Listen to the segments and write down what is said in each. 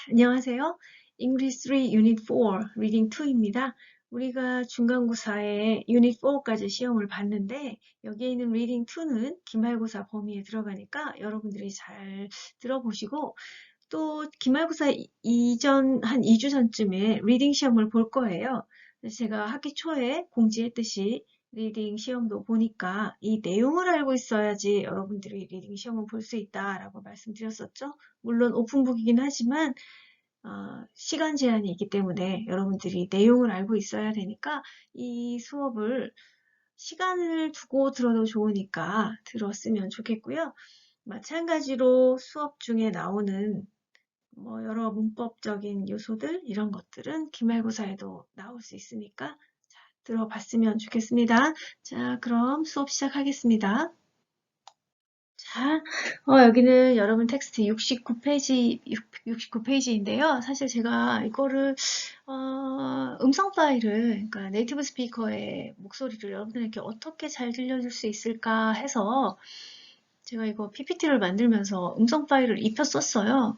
안녕하세요. English 3 Unit 4 Reading 2입니다. 우리가 중간고사에 Unit 4까지 시험을 봤는데 여기에 있는 Reading 2는 기말고사 범위에 들어가니까 여러분들이 잘 들어보시고 또 기말고사 이전 한 2주 전쯤에 리딩 시험을 볼 거예요. 그래서 제가 학기 초에 공지했듯이 리딩 시험도 보니까 이 내용을 알고 있어야지 여러분들이 리딩 시험을 볼 수 있다라고 말씀드렸었죠. 물론 오픈북이긴 하지만 시간 제한이 있기 때문에 여러분들이 내용을 알고 있어야 되니까 이 수업을 시간을 두고 들어도 좋으니까 들었으면 좋겠고요. 마찬가지로 수업 중에 나오는 여러 문법적인 요소들 이런 것들은 기말고사에도 나올 수 있으니까 자, 들어봤으면 좋겠습니다. 자, 그럼 수업 시작하겠습니다. 자, 여기는 여러분 텍스트 69페이지인데요. 사실 제가 이거를, 음성 파일을, 그러니까 네이티브 스피커의 목소리를 여러분들에게 어떻게 잘 들려줄 수 있을까 해서 제가 이거 PPT를 만들면서 음성 파일을 입혔었어요.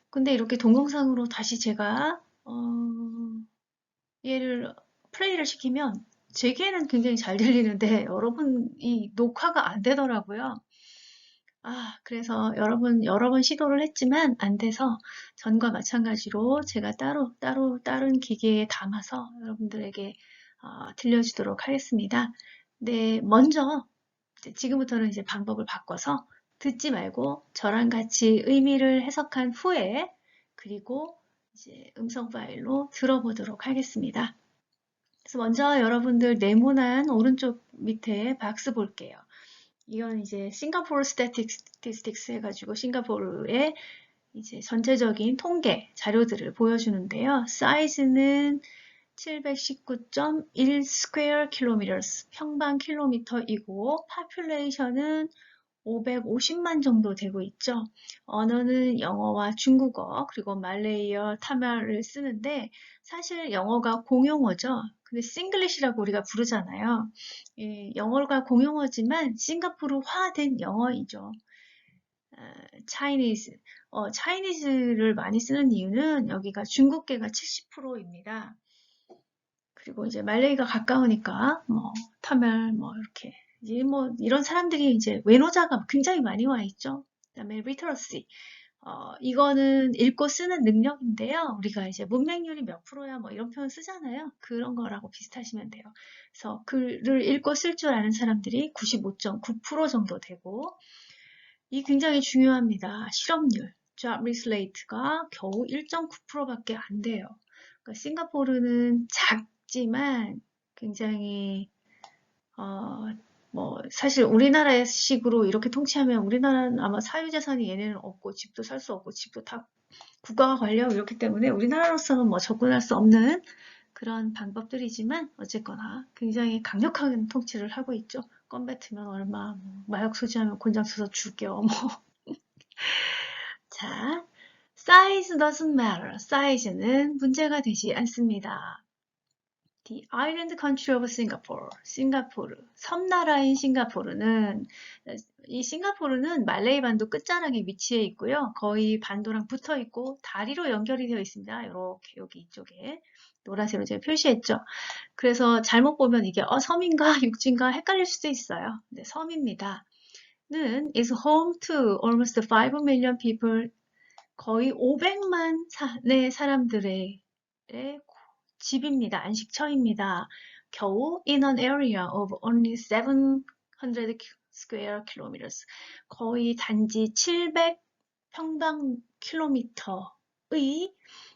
근데 이렇게 동영상으로 다시 제가, 얘를 플레이를 시키면 제게는 굉장히 잘 들리는데 여러분 이 녹화가 안 되더라고요. 그래서 여러 번 시도를 했지만 안 돼서 전과 마찬가지로 제가 따로 다른 기계에 담아서 여러분들에게 들려주도록 하겠습니다. 네, 먼저 지금부터는 이제 방법을 바꿔서 듣지 말고 저랑 같이 의미를 해석한 후에 그리고 이제 음성 파일로 들어보도록 하겠습니다. 그래서 먼저 여러분들 네모난 오른쪽 밑에 박스 볼게요. 이건 이제 싱가포르 스태티스틱스 해가지고 싱가포르의 이제 전체적인 통계 자료들을 보여주는데요. 사이즈는 719.1 square kilometers, 평방 킬로미터이고, population은 550만 정도 되고 있죠. 언어는 영어와 중국어, 그리고 말레이어, 타말을 쓰는데, 사실 영어가 공용어죠. 근데 싱글리시라고 우리가 부르잖아요. 영어가 공용어지만 싱가포르화된 영어이죠. 차이니즈. 차이니즈를 많이 쓰는 이유는 여기가 중국계가 70%입니다. 그리고 이제 말레이가 가까우니까 타말 이렇게 이제 이런 사람들이 이제 외노자가 굉장히 많이 와 있죠. 그다음에 리터러시. 이거는 읽고 쓰는 능력인데요. 우리가 이제 문맹률이 몇 프로야 이런 표현 쓰잖아요. 그런 거라고 비슷하시면 돼요. 그래서 글을 읽고 쓸 줄 아는 사람들이 95.9% 정도 되고 이 굉장히 중요합니다. 실업률, job rate rate가 겨우 1.9%밖에 안 돼요. 그러니까 싱가포르는 작지만 굉장히 사실 우리나라의 식으로 이렇게 통치하면 우리나라는 아마 사유재산이 얘네는 없고 집도 살 수 없고 집도 다 국가가 관리하고 이렇기 때문에 우리나라로서는 접근할 수 없는 그런 방법들이지만 어쨌거나 굉장히 강력한 통치를 하고 있죠. 껌 뱉으면 얼마, 마약 소지하면 곤장 쳐서 죽여, 자, size doesn't matter. 사이즈는 문제가 되지 않습니다. The island country of Singapore. 싱가포르. 섬나라인 싱가포르는 이 싱가포르는 말레이 반도 끝자락에 위치해 있고요. 거의 반도랑 붙어 있고 다리로 연결이 되어 있습니다. 이렇게 여기 이쪽에 노란색으로 제가 표시했죠. 그래서 잘못 보면 이게 섬인가 육지인가 헷갈릴 수도 있어요. 네, 섬입니다. 는 is home to almost 5 million people. 거의 500만 사람들의 집입니다. 안식처입니다. 겨우 in an area of only 700 square kilometers. 거의 단지 700 평방 킬로미터의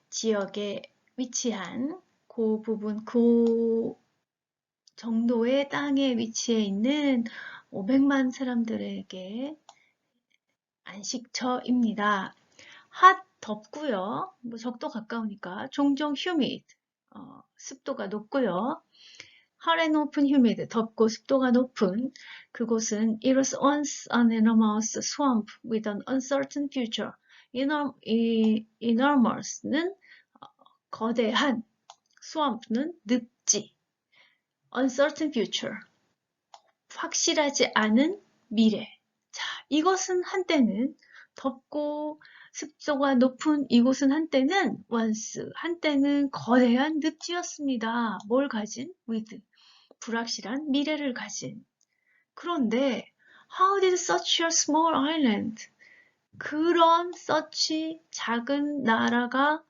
지역에 위치한 그 정도의 땅에 위치해 있는 500만 사람들에게 안식처입니다. 핫 덥고요. 적도 가까우니까 종종 humid, 습도가 높고요. hot and open humid, 덥고 습도가 높은 그곳은 it was once an enormous swamp with an uncertain future. enormous는 거대한, swamp는 늪지, uncertain future, 확실하지 않은 미래. 자, 이것은 한때는 덥고 습도가 높은 이곳은 한때는 한때는 거대한 늪지였습니다. 뭘 가진? with. 불확실한 미래를 가진. 그런데 how did such a small island? 그런 such 작은 나라가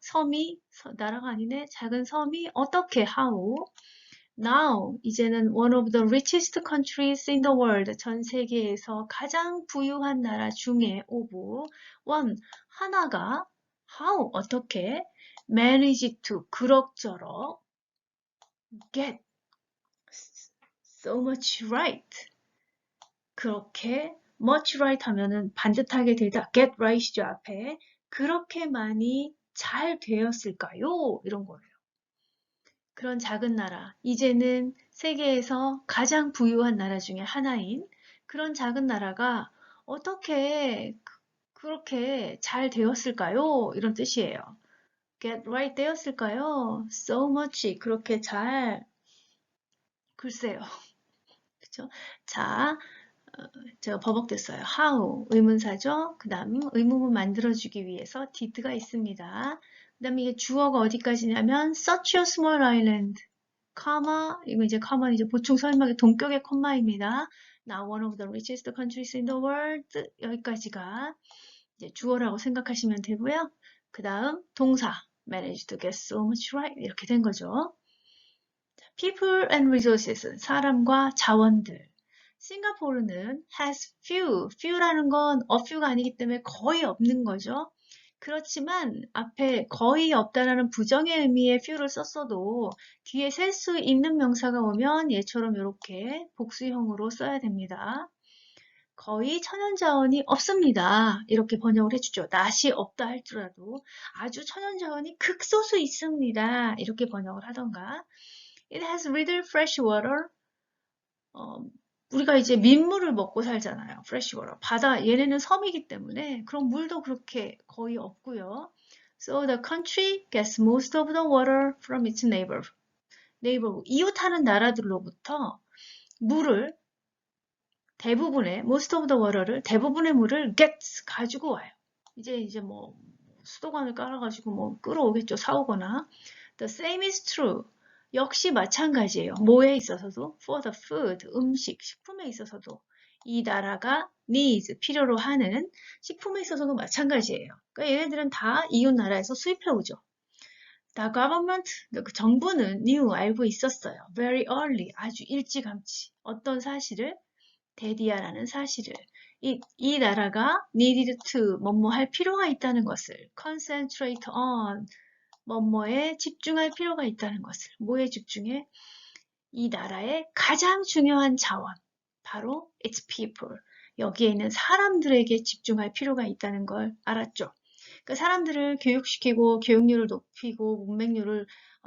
아니네. 작은 섬이 어떻게 how? Now, 이제는 one of the richest countries in the world, 전 세계에서 가장 부유한 나라 중에 of one, 하나가 how, 어떻게 manage to, 그럭저럭 get so much right. 그렇게 much right 하면은 반듯하게 되다 get right이죠, 앞에. 그렇게 많이 잘 되었을까요? 이런 거예요. 그런 작은 나라, 이제는 세계에서 가장 부유한 나라 중에 하나인 그런 작은 나라가 어떻게 그렇게 잘 되었을까요? 이런 뜻이에요. get right 되었을까요? so much, 그렇게 잘, 글쎄요. 그쵸? 자, 제가 버벅댔어요. how, 의문사죠? 그 다음 의문문 만들어주기 위해서 did가 있습니다. 그 다음에 이게 주어가 어디까지냐면 such a small island. 카마, 이거 이제 카마는 이제 보충 설명의 동격의 콤마입니다. Now one of the richest countries in the world. 여기까지가 이제 주어라고 생각하시면 되고요. 그 다음 동사 manage to get so much right 이렇게 된 거죠. People and resources, 사람과 자원들. 싱가포르는 has few라는 건 a few가 아니기 때문에 거의 없는 거죠. 그렇지만 앞에 거의 없다라는 부정의 의미의 few를 썼어도 뒤에 셀 수 있는 명사가 오면 얘처럼 이렇게 복수형으로 써야 됩니다. 거의 천연자원이 없습니다. 이렇게 번역을 해주죠. 낫이 없다 할지라도 아주 천연자원이 극소수 있습니다. 이렇게 번역을 하던가. It has little fresh water. 우리가 이제 민물을 먹고 살잖아요. fresh water. 바다, 얘네는 섬이기 때문에 그럼 물도 그렇게 거의 없고요. So the country gets most of the water from its neighborhood. 이웃하는 나라들로부터 물을 most of the water를, 대부분의 물을 gets, 가지고 와요. 이제 뭐 수도관을 깔아가지고 뭐 끌어오겠죠. 사오거나. The same is true. 역시 마찬가지예요. 뭐에 있어서도 for the food, 음식, 식품에 있어서도 이 나라가 needs, 필요로 하는 식품에 있어서도 마찬가지예요. 그러니까 얘네들은 다 이웃 나라에서 수입해 오죠. The government, 그 정부는 knew, 알고 있었어요. Very early, 아주 일찌감치. 어떤 사실을? 데디아라는 사실을. 이 나라가 needed to, 뭐뭐 할 필요가 있다는 것을. concentrate on, 뭐뭐에 집중할 필요가 있다는 것을. 뭐에 집중해? 이 나라의 가장 중요한 자원, 바로 its people. 여기에 있는 사람들에게 집중할 필요가 있다는 걸 알았죠. 그러니까 사람들을 교육시키고 교육률을 높이고 문맹률을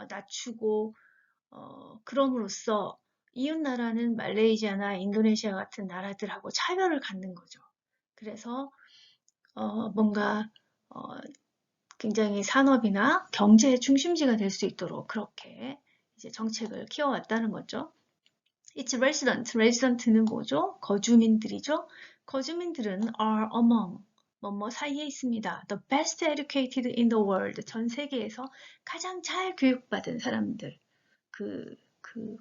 낮추고 그럼으로써 이웃 나라는 말레이시아나 인도네시아 같은 나라들하고 차별을 갖는 거죠. 그래서 뭔가 굉장히 산업이나 경제의 중심지가 될 수 있도록 그렇게 이제 정책을 키워왔다는 거죠. Its resident는 뭐죠? 거주민들이죠. 거주민들은 are among, 뭐뭐 사이에 있습니다. The best educated in the world, 전 세계에서 가장 잘 교육받은 사람들,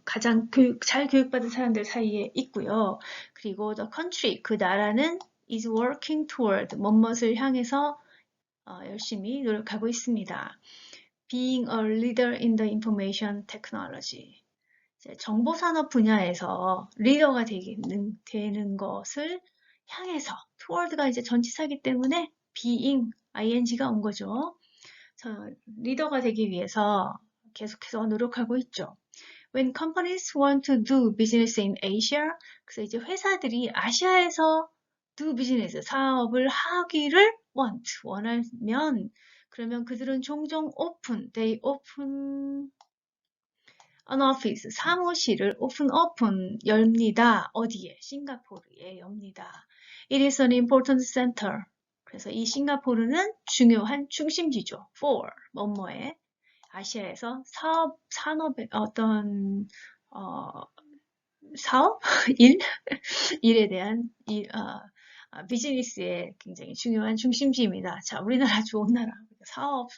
가장 잘 교육받은 사람들 사이에 있고요. 그리고 the country, 그 나라는 is working toward, 뭐뭇을 향해서 열심히 노력하고 있습니다. Being a leader in the information technology. 정보산업 분야에서 리더가 되는 것을 향해서 toward가 이제 전치사이기 때문에 being, ing가 온 거죠. 리더가 되기 위해서 계속해서 노력하고 있죠. When companies want to do business in Asia, 그래서 이제 회사들이 아시아에서 do business, 사업을 하기를 원하면, 그러면 그들은 종종 they open an office, 사무실을 open, 열립니다. 어디에? 싱가포르에 엽니다. It is an important center. 그래서 이 싱가포르는 중요한 중심지죠. for, 뭐뭐에. 아시아에서 산업의 어떤, 사업? 일에 대한 비즈니스의 굉장히 중요한 중심지입니다. 자, 우리나라 좋은 나라. 사업,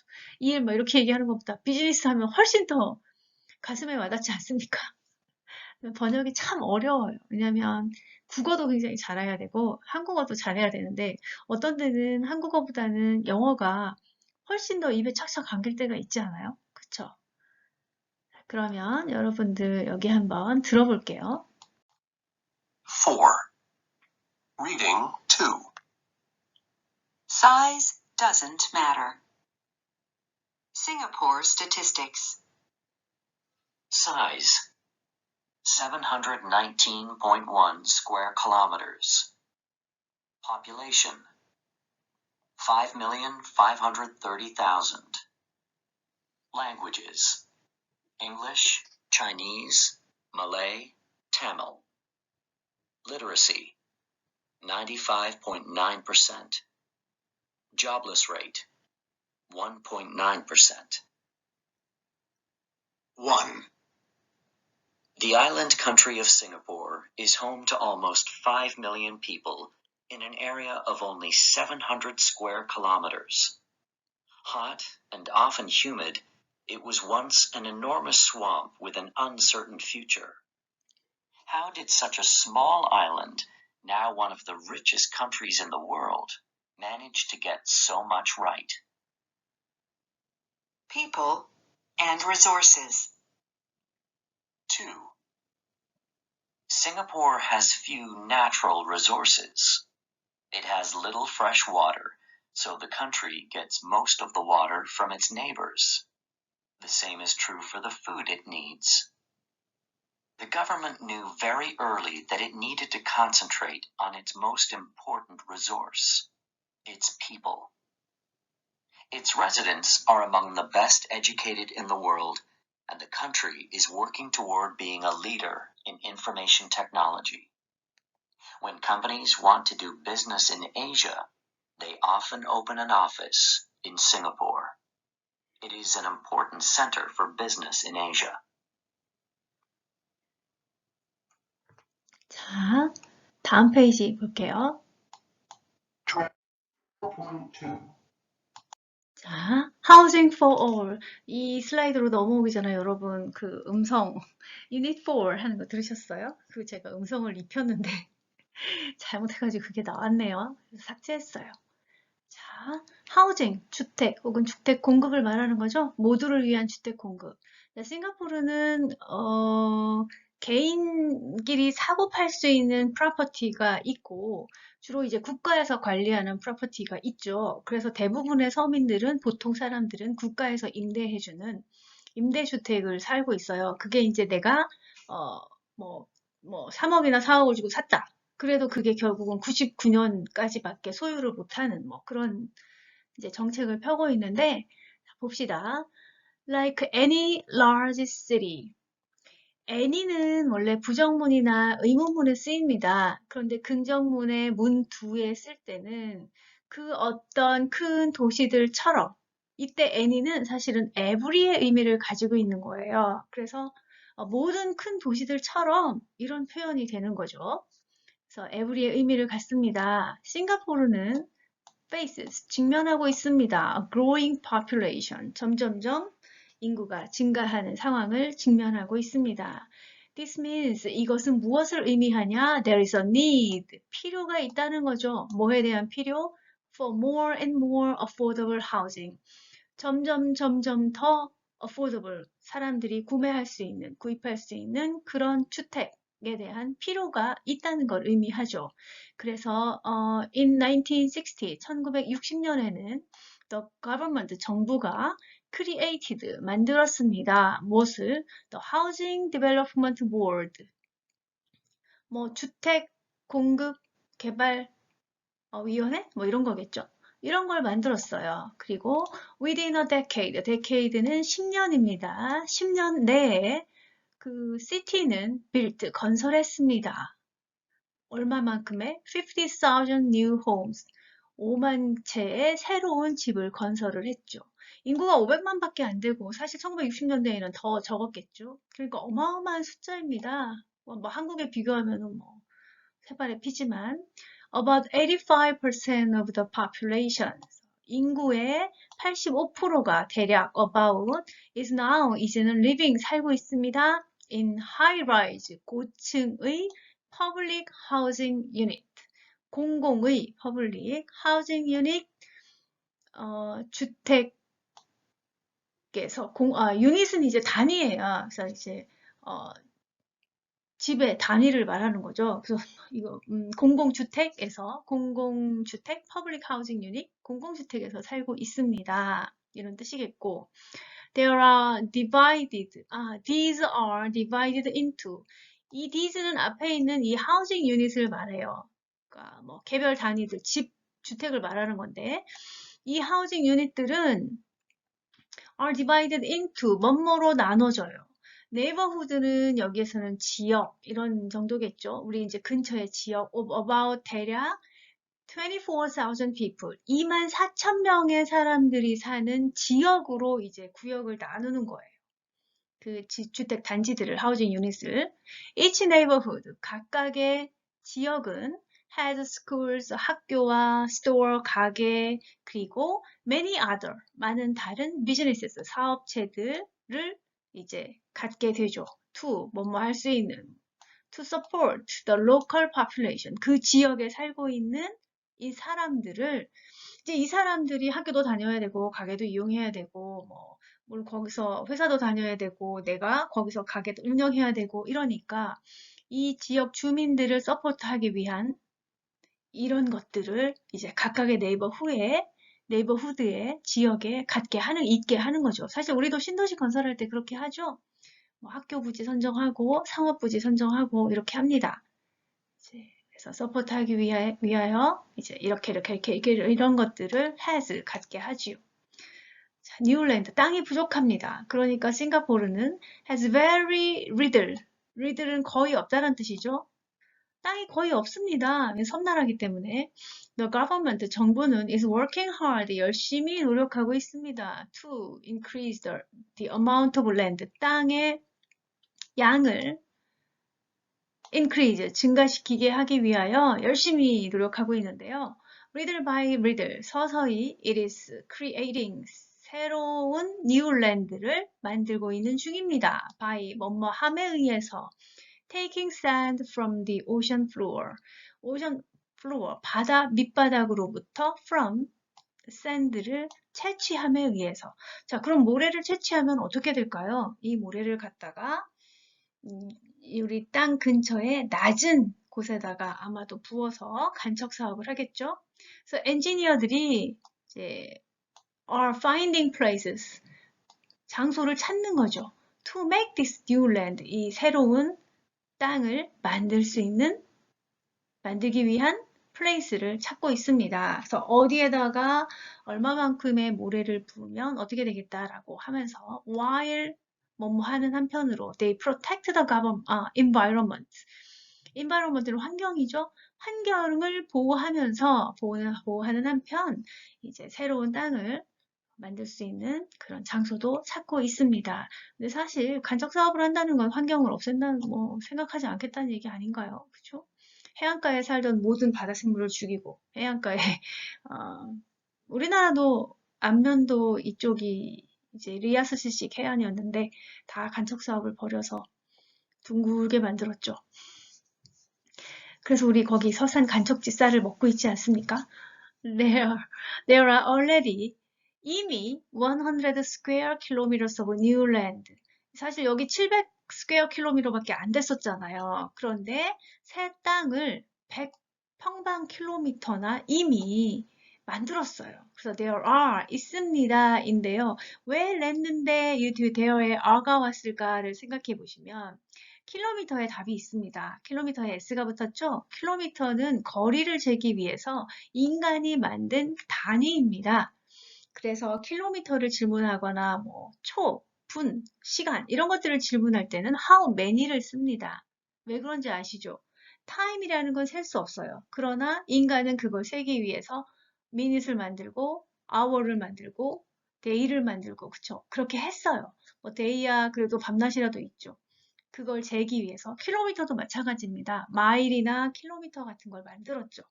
일 뭐 이렇게 얘기하는 것보다 비즈니스 하면 훨씬 더 가슴에 와닿지 않습니까? 번역이 참 어려워요. 왜냐면 국어도 굉장히 잘해야 되고 한국어도 잘해야 되는데 어떤 때는 한국어보다는 영어가 훨씬 더 입에 착착 감길 때가 있지 않아요? 그쵸? 그러면 여러분들 여기 한번 들어볼게요. 4. Reading 2. Size doesn't matter. Singapore statistics. Size 719.1 square kilometers. Population 5,530,000. Languages English, Chinese, Malay, Tamil. Literacy 95.9%. Jobless rate 1.9%. 1. The island country of Singapore is home to almost 5 million people in an area of only 700 square kilometers. Hot and often humid, it was once an enormous swamp with an uncertain future. How did such a small island, now one of the richest countries in the world, manage to get so much right? People and resources. 2. Singapore has few natural resources. It has little fresh water, so the country gets most of the water from its neighbors. The same is true for the food it needs. The government knew very early that it needed to concentrate on its most important resource, its people. Its residents are among the best educated in the world, and the country is working toward being a leader in information technology. When companies want to do business in Asia, they often open an office in Singapore. It is an important center for business in Asia. 자, 다음 페이지 볼게요. 4.2. 자, Housing for All. 이 슬라이드로 넘어오기 전에 여러분 그 음성 Unit 4 하는 거 들으셨어요? 그 제가 음성을 입혔는데 잘못해가지고 그게 나왔네요. 그래서 삭제했어요. 자, 하우징, 주택 혹은 주택 공급을 말하는 거죠. 모두를 위한 주택 공급. 자, 싱가포르는 개인끼리 사고 팔 수 있는 프로퍼티가 있고 주로 이제 국가에서 관리하는 프로퍼티가 있죠. 그래서 대부분의 서민들은 보통 사람들은 국가에서 임대해주는 임대주택을 살고 있어요. 그게 이제 내가 뭐 3억이나 4억을 주고 샀다. 그래도 그게 결국은 99년까지밖에 소유를 못하는 뭐 그런 이제 정책을 펴고 있는데 봅시다. Like any large city. any는 원래 부정문이나 의문문에 쓰입니다. 그런데 긍정문의 문 두에 쓸 때는 그 어떤 큰 도시들처럼 이때 any는 사실은 every의 의미를 가지고 있는 거예요. 그래서 모든 큰 도시들처럼 이런 표현이 되는 거죠. 그래서 every의 의미를 갖습니다. 싱가포르는 faces, 직면하고 있습니다. A growing population, 점점점 인구가 증가하는 상황을 직면하고 있습니다. This means, 이것은 무엇을 의미하냐? There is a need, 필요가 있다는 거죠. 뭐에 대한 필요? For more and more affordable housing. 점점 더 affordable, 사람들이 구매할 수 있는, 구입할 수 있는 그런 주택에 대한 필요가 있다는 걸 의미하죠. 그래서 in 1960, 1960년에는 the government, 정부가 created, 만들었습니다. 무엇을? The Housing Development Board, 뭐 주택 공급 개발 위원회? 뭐 이런 거겠죠. 이런 걸 만들었어요. 그리고 within a decade, decade는 10년입니다. 10년 내에 그 city는 built, 건설했습니다. 얼마만큼의? 50,000 new homes, 5만 채의 새로운 집을 건설을 했죠. 인구가 500만 밖에 안 되고 사실 1960년대에는 더 적었겠죠. 그러니까 어마어마한 숫자입니다. 뭐 한국에 비교하면 뭐 세발의 피지만 About 85% of the population. 인구의 85%가 대략 about is now 이제는 living 살고 있습니다. in high-rise 고층의 public housing unit. 공공의 public housing unit 주택에서 유닛은 이제 단위예요. 그래서 이제 집의 단위를 말하는 거죠. 그래서 이거 공공주택에서 공공주택 public housing unit 공공주택에서 살고 있습니다. 이런 뜻이겠고 There are divided. These are divided into. 이 these는 앞에 있는 이 housing unit을 말해요. 그러니까 뭐 개별 단위들 집 주택을 말하는 건데 이 housing unit들은 are divided into 뭐뭐로 나눠져요. 네이버후드는 여기에서는 지역 이런 정도겠죠. 우리 이제 근처의 지역 of about 대략 24,000 people, 24,000명의 사람들이 사는 지역으로 이제 구역을 나누는 거예요. 그 주택 단지들을, housing unit을. Each neighborhood, 각각의 지역은 has schools, 학교와 store, 가게, 그리고 many other, 많은 다른 businesses, 사업체들을 이제 갖게 되죠. to, 뭐뭐 할 수 있는. to support the local population, 그 지역에 살고 있는 이 사람들을, 이제 이 사람들이 학교도 다녀야 되고, 가게도 이용해야 되고, 물론 거기서 회사도 다녀야 되고, 내가 거기서 가게도 운영해야 되고, 이러니까 이 지역 주민들을 서포트하기 위한 이런 것들을 이제 각각의 네이버후드의 지역에 있게 하는 거죠. 사실 우리도 신도시 건설할 때 그렇게 하죠. 학교 부지 선정하고 상업 부지 선정하고 이렇게 합니다. 그래서 서포트하기 위하여 이제 이렇게 이런 것들을 has 갖게 하지요. 자, 뉴질랜드 땅이 부족합니다. 그러니까 싱가포르는 has very little. little은 거의 없다는 뜻이죠. 땅이 거의 없습니다. 섬나라기 때문에. The government, 정부는 is working hard, 열심히 노력하고 있습니다. to increase the amount of land, 땅의 양을 increase, 증가시키게 하기 위하여 열심히 노력하고 있는데요. Little by little, 서서히 it is creating, 새로운 new land를 만들고 있는 중입니다. by, 뭐뭐함에 의해서 taking sand from the ocean floor, ocean floor, 바다 밑바닥으로부터 from, sand를 채취함에 의해서. 자, 그럼 모래를 채취하면 어떻게 될까요? 이 모래를 갖다가 우리 땅 근처에 낮은 곳에다가 아마도 부어서 간척 사업을 하겠죠. 그래서 엔지니어들이 이제 are finding places, 장소를 찾는 거죠. To make this new land, 이 새로운 땅을 만들기 위한 place를 찾고 있습니다. 그래서 어디에다가 얼마만큼의 모래를 부으면 어떻게 되겠다라고 하면서 while 뭐뭐 하는 한편으로 they protect the environment. environment는 환경이죠. 환경을 보호하는 한편 이제 새로운 땅을 만들 수 있는 그런 장소도 찾고 있습니다. 근데 사실 간척 사업을 한다는 건 환경을 없앤다는 생각하지 않겠다는 얘기 아닌가요? 그렇죠? 해안가에 살던 모든 바다생물을 죽이고 해안가에 우리나라도 안면도 이쪽이 이제 리아스시식 해안이었는데 다 간척 사업을 벌여서 둥글게 만들었죠. 그래서 우리 거기 서산 간척지 쌀을 먹고 있지 않습니까? There are already 이미 100 square kilometers of new land. 사실 여기 700 square kilometer밖에 안 됐었잖아요. 그런데 새 땅을 100 평방 킬로미터나 이미 만들었어요. 그래서 there are 있습니다 인데요. 왜 냈는데 이 there에 are가 왔을까를 생각해 보시면 킬로미터에 답이 있습니다. 킬로미터에 s가 붙었죠? 킬로미터는 거리를 재기 위해서 인간이 만든 단위입니다. 그래서 킬로미터를 질문하거나 초, 분, 시간 이런 것들을 질문할 때는 how many를 씁니다. 왜 그런지 아시죠? time이라는 건 셀 수 없어요. 그러나 인간은 그걸 세기 위해서 minute을 만들고 hour를 만들고 day를 만들고 그쵸? 그렇게 했어요. day야 그래도 밤낮이라도 있죠. 그걸 재기 위해서 킬로미터도 마찬가지입니다. 마일이나 킬로미터 같은 걸 만들었죠.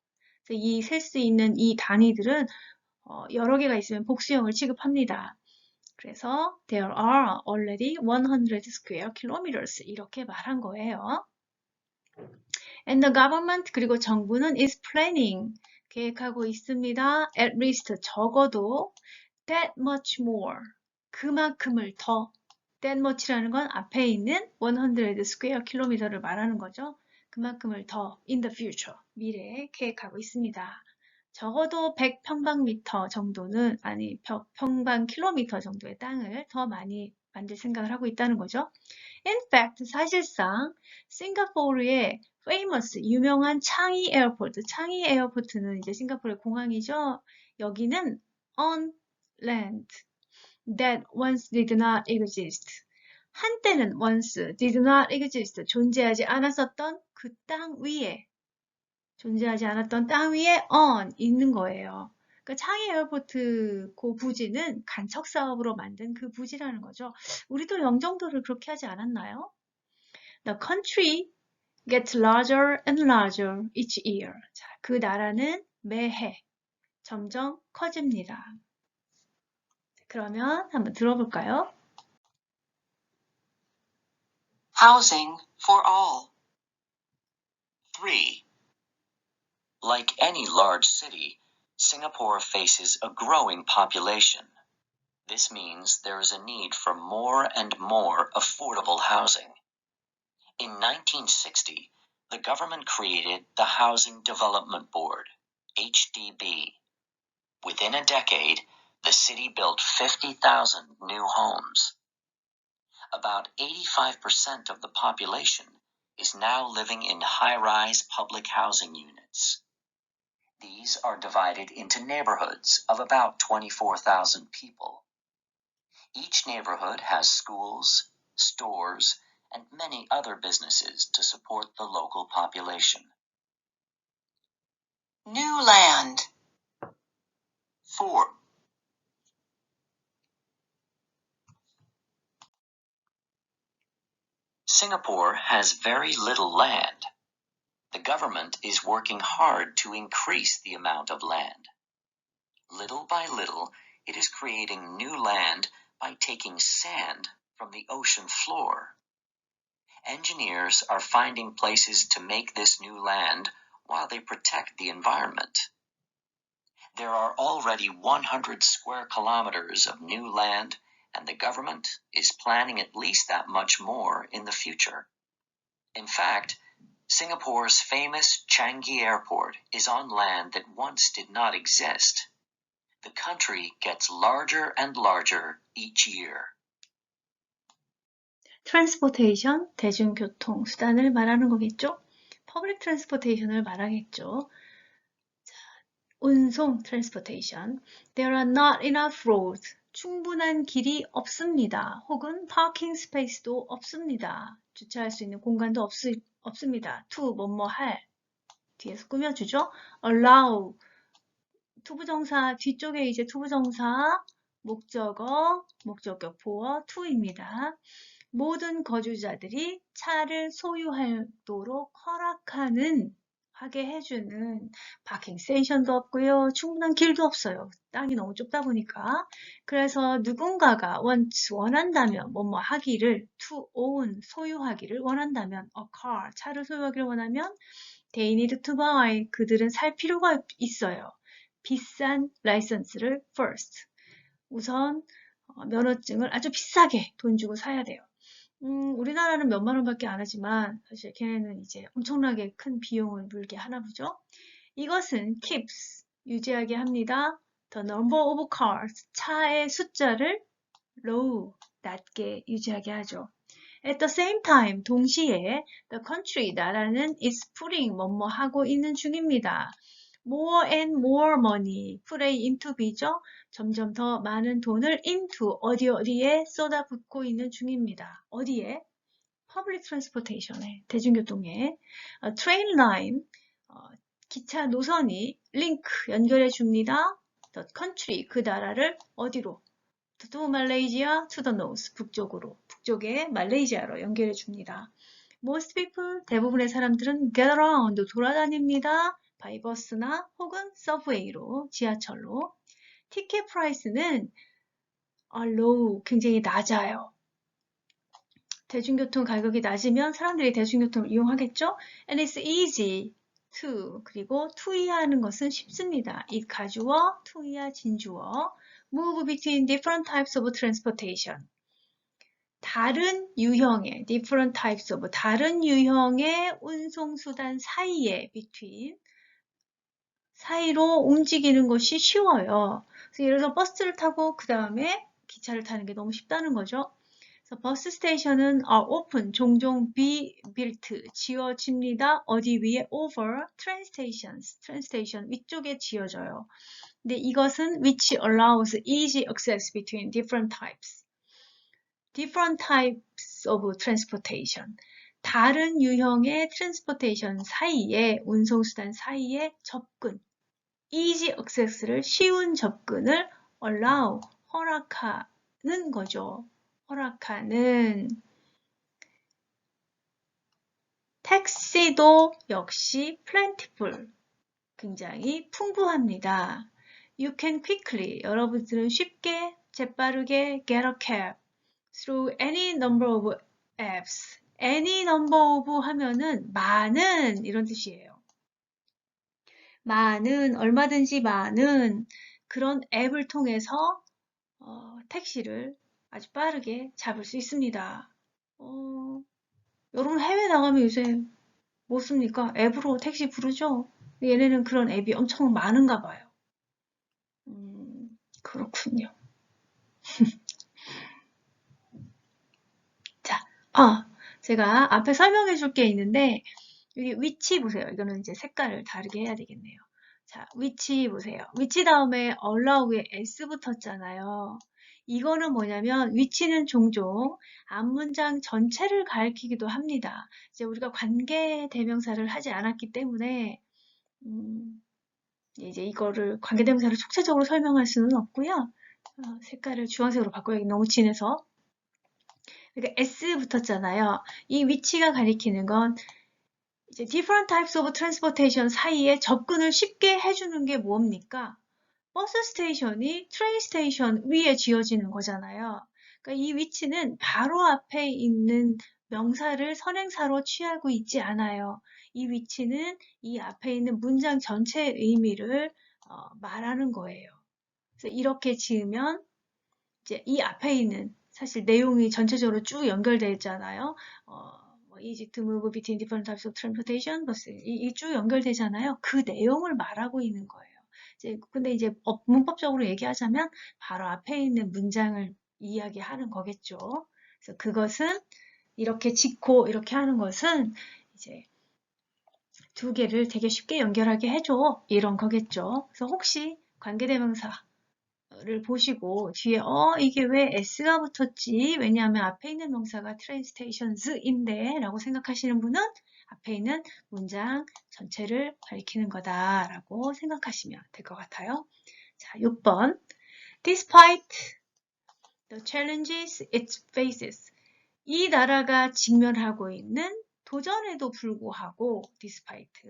그래서 이 셀 수 있는 이 단위들은 여러 개가 있으면 복수형을 취급합니다. 그래서 there are already 100 square kilometers 이렇게 말한 거예요. And the government 그리고 정부는 is planning 계획하고 있습니다. At least 적어도 that much more 그만큼을 더 that much라는 건 앞에 있는 100 square kilometer를 말하는 거죠. 그만큼을 더 in the future 미래에 계획하고 있습니다. 적어도 100평방미터 정도는 아니 평방킬로미터 정도의 땅을 더 많이 만들 생각을 하고 있다는 거죠. In fact 사실상 싱가포르의 famous 유명한 창이 에어포트 창이 에어포트는 이제 싱가포르의 공항이죠. 여기는 on land that once did not exist. 한때는 once did not exist. 존재하지 않았었던 그 땅 위에 존재하지 않았던 땅 위에 on 있는 거예요. 그러니까 창의 에어포트 그 부지는 간척 사업으로 만든 그 부지라는 거죠. 우리도 영종도를 그렇게 하지 않았나요? The country gets larger and larger each year. 자, 그 나라는 매해 점점 커집니다. 그러면 한번 들어볼까요? Housing for all. 3. Like any large city, Singapore faces a growing population. This means there is a need for more and more affordable housing. In 1960, the government created the Housing Development Board, HDB. Within a decade, the city built 50,000 new homes. About 85% of the population is now living in high-rise public housing units. These are divided into neighborhoods of about 24,000 people. Each neighborhood has schools, stores, and many other businesses to support the local population. New land. 4. Singapore has very little land. The government is working hard to increase the amount of land. Little by little, it is creating new land by taking sand from the ocean floor. Engineers are finding places to make this new land while they protect the environment. There are already 100 square kilometers of new land, and the government is planning at least that much more in the future. In fact, Singapore's famous Changi Airport is on land that once did not exist. The country gets larger and larger each year. Transportation, 대중교통 수단을 말하는 거겠죠? Public transportation을 말하겠죠. 자, 운송 transportation. There are not enough roads. 충분한 길이 없습니다. 혹은 parking space도 없습니다. 주차할 수 있는 공간도 없습니다. to 뭐뭐 할 뒤에서 꾸며주죠. allow 투부정사 뒤쪽에 이제 투부정사 목적어 목적격 보어 to입니다. 모든 거주자들이 차를 소유하도록 하게 해주는 파킹 스테이션도 없고요. 충분한 길도 없어요. 땅이 너무 좁다 보니까. 그래서 누군가가 원한다면 뭐뭐 하기를 to own 소유하기를 원한다면 a car 차를 소유하기를 원하면 they need to buy 그들은 살 필요가 있어요. 비싼 라이선스를 first 우선 면허증을 아주 비싸게 돈 주고 사야 돼요. 우리나라는 몇만 원밖에 안 하지만 사실 걔네는 이제 엄청나게 큰 비용을 물게 하나 보죠. 이것은 keeps 유지하게 합니다. The number of cars 차의 숫자를 low 낮게 유지하게 하죠. At the same time 동시에 the country 나라는 is putting 뭐뭐 하고 있는 중입니다. More and more money, putting into B죠. 점점 더 많은 돈을 into 어디에 쏟아붓고 있는 중입니다. 어디에? Public transportation에, 대중교통에. Train line, 기차 노선이 link 연결해 줍니다. The country, 그 나라를 어디로? To Malaysia, to the north, 북쪽으로, 북쪽에 말레이시아로 연결해 줍니다. Most people, 대부분의 사람들은 get around, 돌아다닙니다. 바이 버스나 혹은 서브웨이로, 지하철로. 티켓 프라이스는 low, 굉장히 낮아요. 대중교통 가격이 낮으면 사람들이 대중교통을 이용하겠죠? And it's easy to. 그리고 to이하는 것은 쉽습니다. 이 가주어, to이하 진주어. Move between different types of transportation. 다른 유형의, different types of, 다른 유형의 운송수단 사이에, between, 사이로 움직이는 것이 쉬워요. 그래서 예를 들어 버스를 타고 그 다음에 기차를 타는 게 너무 쉽다는 거죠. 그래서 버스 스테이션은 are often, 종종 be built, 지어집니다. 어디 위에? over train stations, train station 위쪽에 지어져요. 근데 이것은 which allows easy access between different types. different types of transportation. 다른 유형의 transportation 사이에, 운송수단 사이에 접근. easy access를, 쉬운 접근을 allow, 허락하는 거죠. 허락하는. 택시도 역시 plentiful, 굉장히 풍부합니다. You can quickly, 여러분들은 쉽게, 재빠르게 get a cab through any number of apps. any number of 하면은 많은 이런 뜻이에요. 많은, 얼마든지 많은 그런 앱을 통해서 택시를 아주 빠르게 잡을 수 있습니다. 여러분 해외 나가면 요새 뭐 씁니까? 앱으로 택시 부르죠? 얘네는 그런 앱이 엄청 많은가 봐요. 그렇군요. 자, 제가 앞에 설명해 줄 게 있는데, 여기 위치 보세요. 이거는 이제 색깔을 다르게 해야 되겠네요. 자, 위치 보세요. 위치 다음에 allow에 s 붙었잖아요. 이거는 뭐냐면 위치는 종종 앞문장 전체를 가리키기도 합니다. 이제 우리가 관계 대명사를 하지 않았기 때문에 이제 이거를 관계 대명사를 총체적으로 설명할 수는 없고요. 색깔을 주황색으로 바꿔야겠 너무 진해서. 그러니까 S 붙었잖아요. 이 위치가 가리키는 건 이제 different types of transportation 사이에 접근을 쉽게 해주는 게 뭡니까? 버스 스테이션이 트레인 스테이션 위에 지어지는 거잖아요. 그러니까 이 위치는 바로 앞에 있는 명사를 선행사로 취하고 있지 않아요. 이 위치는 이 앞에 있는 문장 전체의 의미를 말하는 거예요. 그래서 이렇게 지으면 이제 이 앞에 있는 사실 내용이 전체적으로 쭉 연결되어 있잖아요. easy to move between different types of transportation, 버스 이 쭉 연결되잖아요. 그 내용을 말하고 있는 거예요. 근데 이제 문법적으로 얘기하자면 바로 앞에 있는 문장을 이야기하는 거겠죠. 그래서 그것은 이렇게 짓고 이렇게 하는 것은 이제 두 개를 되게 쉽게 연결하게 해줘 이런 거겠죠. 그래서 혹시 관계대명사를 보시고 뒤에 이게 왜 s가 붙었지? 왜냐하면 앞에 있는 명사가 train stations인데 라고 생각하시는 분은 앞에 있는 문장 전체를 가리키는 거다라고 생각하시면 될 것 같아요. 자, 6번. Despite the challenges it faces. 이 나라가 직면하고 있는 도전에도 불구하고 despite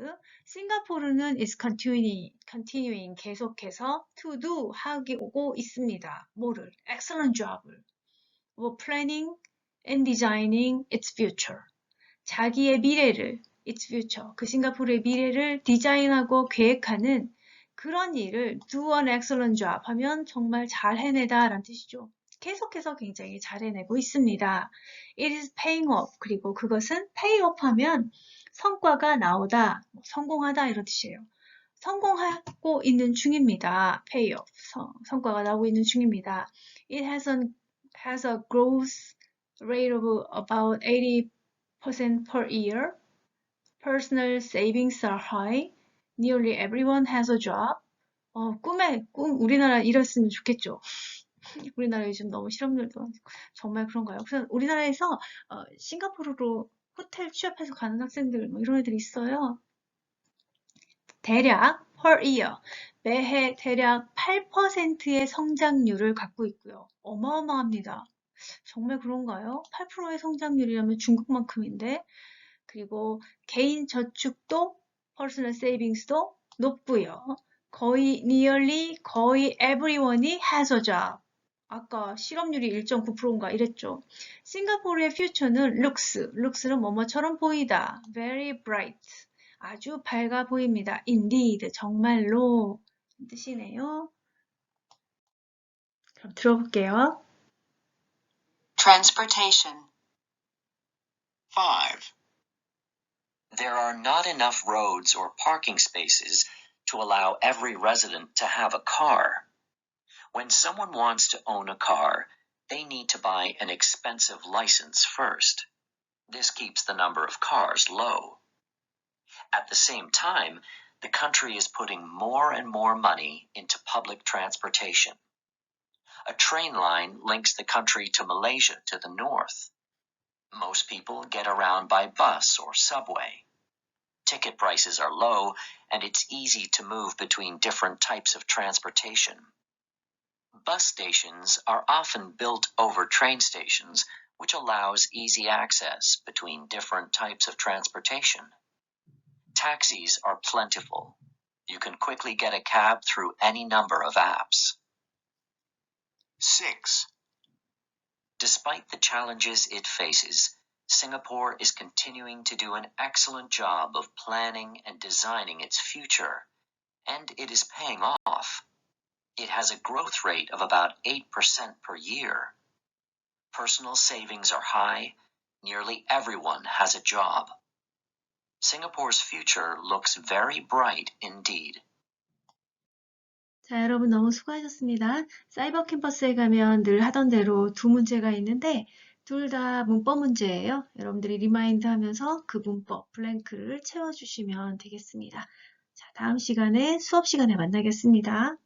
싱가포르는 is continuing 계속해서 to do 하고 있습니다. 뭐를? excellent job을. planning and designing its future. 자기의 미래를 its future, 그 싱가포르의 미래를 디자인하고 계획하는 그런 일을 do an excellent job 하면 정말 잘 해내다 라는 뜻이죠. 계속해서 굉장히 잘 해내고 있습니다. It is paying off. 그리고 그것은 pay off 하면 성과가 나오다, 성공하다 이런 뜻이에요. 성공하고 있는 중입니다. pay off, 성과가 나오고 있는 중입니다. It has a growth rate of about 80% per year. Personal savings are high. Nearly everyone has a job. 꿈, 우리나라 이랬으면 좋겠죠. 우리나라 요즘 너무 실업률도 정말 그런가요? 그래서 우리나라에서 싱가포르로 호텔 취업해서 가는 학생들 뭐 이런 애들이 있어요. 대략 per year, 매해 대략 8%의 성장률을 갖고 있고요. 어마어마합니다. 정말 그런가요? 8%의 성장률이라면 중국만큼인데 그리고 개인 저축도, personal savings도 높고요. 거의 everyone이 has a job. 아까 실업률이 1.9%인가 이랬죠. 싱가포르의 future는 looks는 뭐뭐처럼 보이다. very bright. 아주 밝아 보입니다. indeed, 정말로 뜻이네요. 그럼 들어볼게요. Transportation. 5. There are not enough roads or parking spaces to allow every resident to have a car. When someone wants to own a car, they need to buy an expensive license first. This keeps the number of cars low. At the same time, the country is putting more and more money into public transportation. A train line links the country to Malaysia to the north. Most people get around by bus or subway. Ticket prices are low, and it's easy to move between different types of transportation. Bus stations are often built over train stations, which allows easy access between different types of transportation. Taxis are plentiful. You can quickly get a cab through any number of apps. 6. Despite the challenges it faces, Singapore is continuing to do an excellent job of planning and designing its future, and it is paying off. It has a growth rate of about 8% per year. Personal savings are high. Nearly everyone has a job. Singapore's future looks very bright indeed. 자, 여러분 너무 수고하셨습니다. 사이버 캠퍼스에 가면 늘 하던 대로 두 문제가 있는데 둘 다 문법 문제예요. 여러분들이 리마인드 하면서 그 문법 블랭크를 채워주시면 되겠습니다. 자, 다음 시간에 수업 시간에 만나겠습니다.